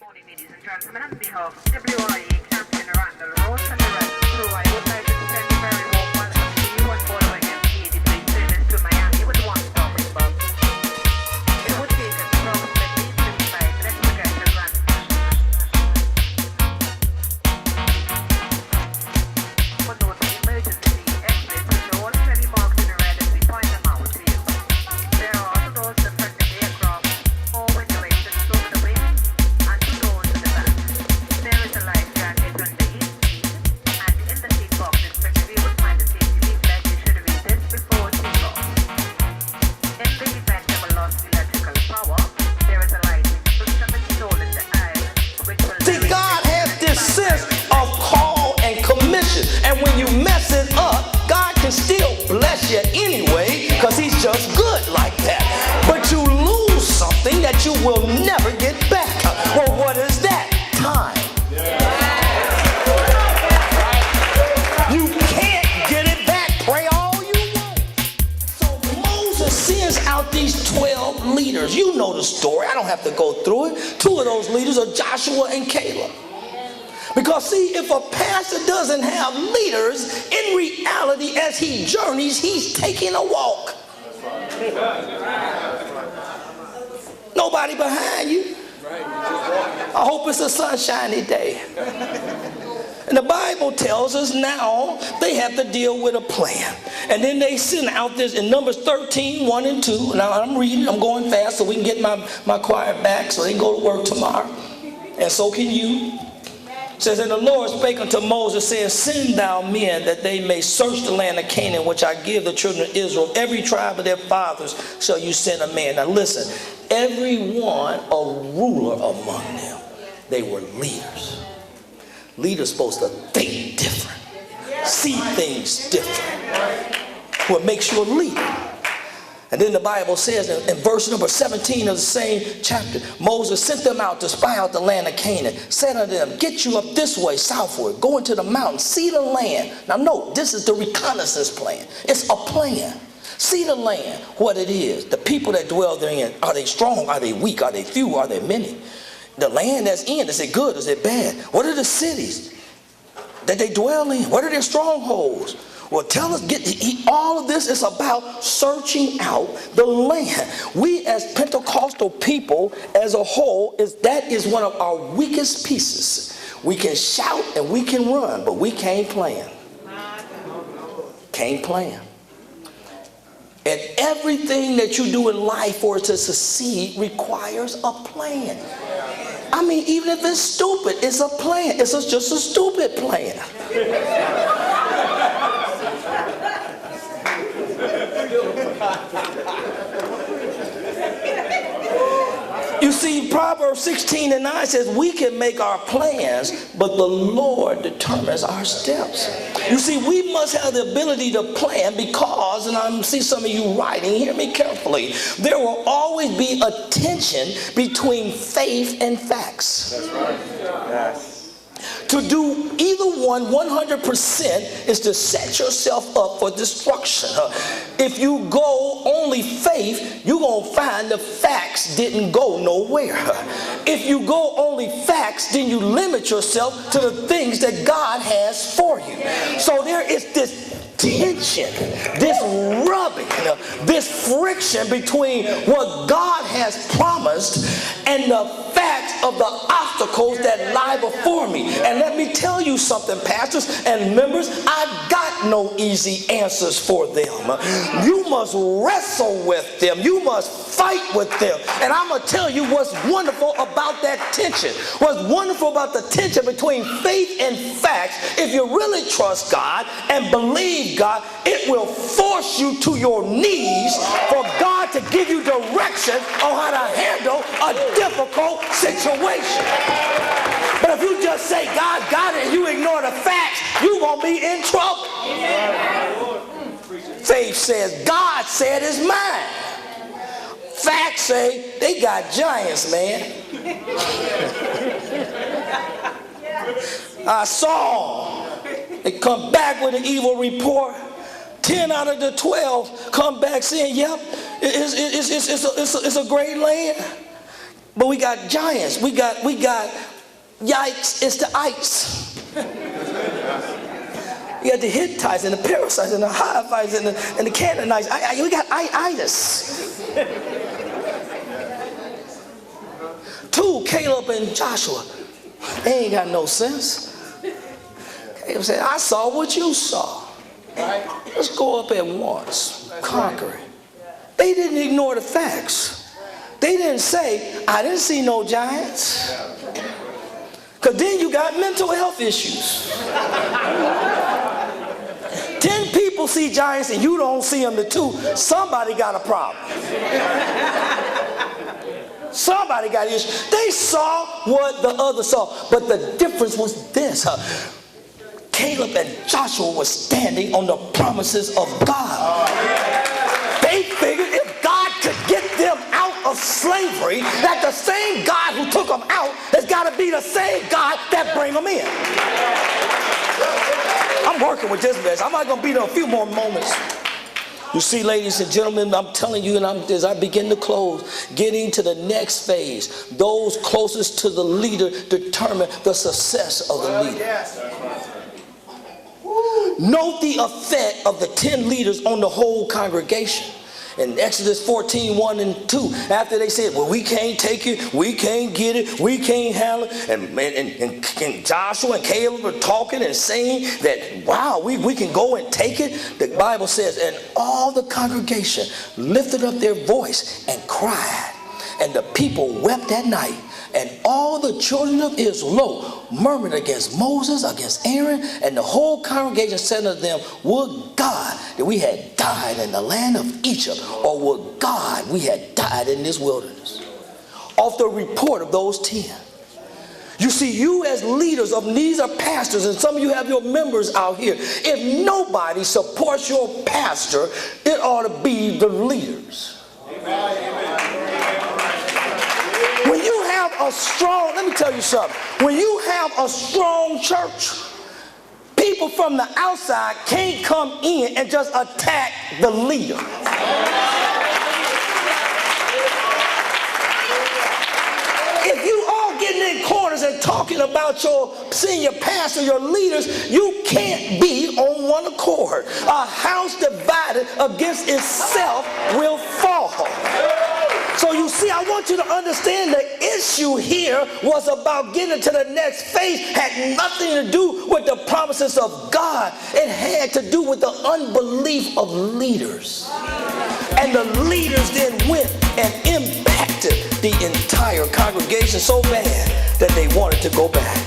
morning, ladies and gentlemen. On behalf of WIA Captain Randall Ross and the rest of the crew, I would like to extend a very warm welcome to you on board our MT-83 service to Miami with one-stop bus. It would take us approximately 35 minutes to get to Grand. For those with emergency exits, which are all clearly marked in the red as we point them out to you. There are also those that press the aircraft or window exits over the wing and to doors to the back. There is a life jacket under each seat, and in the seat box, especially, you will find a safety leaflet. You should read this before takeoff. In the event of a loss of electrical power, there is a lighting system installed in the aisle, which will... See, God has this sense of call and commission. And when you mess it up, God can still bless you anyway, because he's just good like that. But you lose something that you will never get back. Well, what is that? Time. You can't get it back. Pray all you want. So Moses sends out these 12 leaders. You know the story. I don't have to go through it. 2 of those leaders are Joshua and Caleb. Because see, if a pastor doesn't have leaders, in reality, as he journeys, he's taking a walk. Nobody behind you. I hope it's a sunshiny day. And the Bible tells us now they have to deal with a plan. And then they send out this in Numbers 13, 1 and 2. Now I'm reading, I'm going fast so we can get my choir back so they can go to work tomorrow. And so can you. It says, and the Lord spake unto Moses, saying, send thou men that they may search the land of Canaan, which I give the children of Israel. Every tribe of their fathers shall you send a man. Now listen, every one a ruler among them. They were leaders. Leaders supposed to think different, see things different. What makes you a leader? And then the Bible says in verse number 17 of the same chapter, Moses sent them out to spy out the land of Canaan. Said unto them, get you up this way, southward, go into the mountains, see the land. Now note, this is the reconnaissance plan. It's a plan. See the land, what it is. The people that dwell therein, are they strong? Are they weak? Are they few? Are they many? The land that's in, is it good? Is it bad? What are the cities that they dwell in? What are their strongholds? Well, tell us, all of this is about searching out the land. We as Pentecostal people as a whole, that is one of our weakest pieces. We can shout and we can run, but we can't plan. Can't plan. And everything that you do in life for it to succeed requires a plan. I mean, even if it's stupid, it's a plan. It's just a stupid plan. You see, Proverbs 16 and 9 says we can make our plans, but the Lord determines our steps. You see, we must have the ability to plan because, and I see some of you writing, hear me carefully, there will always be a tension between faith and facts. That's right. Yes. To do either one 100% is to set yourself up for destruction. If you go only faith, you're going to find the facts didn't go nowhere. If you go only facts, then you limit yourself to the things that God has for you. So there is this tension, this rubbing, this friction between what God has promised and the facts of the obstacles that lie before me. And let me tell you something, pastors and members, I got no easy answers for them. You must wrestle with them. You must fight with them. And I'm going to tell you what's wonderful about that tension. What's wonderful about the tension between faith and facts, if you really trust God and believe God, it will force you to your knees for God to give you direction on how to handle a difficult situation. But if you just say God got it and you ignore the facts, you're going to be in trouble. Faith says God said it's mine. Facts say they got giants, man. I saw they come back with an evil report. 10 out of the 12 come back saying, yep, it's a great land. But we got giants. We got yikes, it's the ice. You got the Hittites and the Perizzites and the Hivites and the Canaanites. We got itis. 2, Caleb and Joshua. They ain't got no sense. Caleb said, I saw what you saw. Let's go up at once. Conquer it. They didn't ignore the facts. They didn't say, I didn't see no giants. Because then you got mental health issues. 10 people see giants and you don't see them the 2. Somebody got a problem. Somebody got issues. They saw what the other saw. But the difference was this. Caleb and Joshua were standing on the promises of God. They figured if God could get them out of slavery, that the same God who took them out has got to be the same God that bring them in. I'm working with this mess. I'm not going to be there a few more moments. You see, ladies and gentlemen, I'm telling you, and as I begin to close, getting to the next phase, those closest to the leader determine the success of the leader. Note the effect of the 10 leaders on the whole congregation. In Exodus 14, 1 and 2, after they said, well, we can't take it, we can't get it, we can't handle it, and Joshua and Caleb were talking and saying that, wow, we can go and take it. The Bible says, and all the congregation lifted up their voice and cried, and the people wept that night. And all the children of Israel murmured against Moses, against Aaron, and the whole congregation said unto them, would God that we had died in the land of Egypt, or would God we had died in this wilderness? Off the report of those 10. You see, you as leaders of these are pastors, and some of you have your members out here. If nobody supports your pastor, it ought to be the leaders. Amen. When you have a strong, let me tell you something. When you have a strong church, people from the outside can't come in and just attack the leader. If you all getting in corners and talking about your senior pastor, your leaders, you can't be on one accord. A house divided against itself will fall. So you see, I want you to understand the issue here was about getting to the next phase. Had nothing to do with the promises of God. It had to do with the unbelief of leaders. And the leaders then went and impacted the entire congregation so bad that they wanted to go back.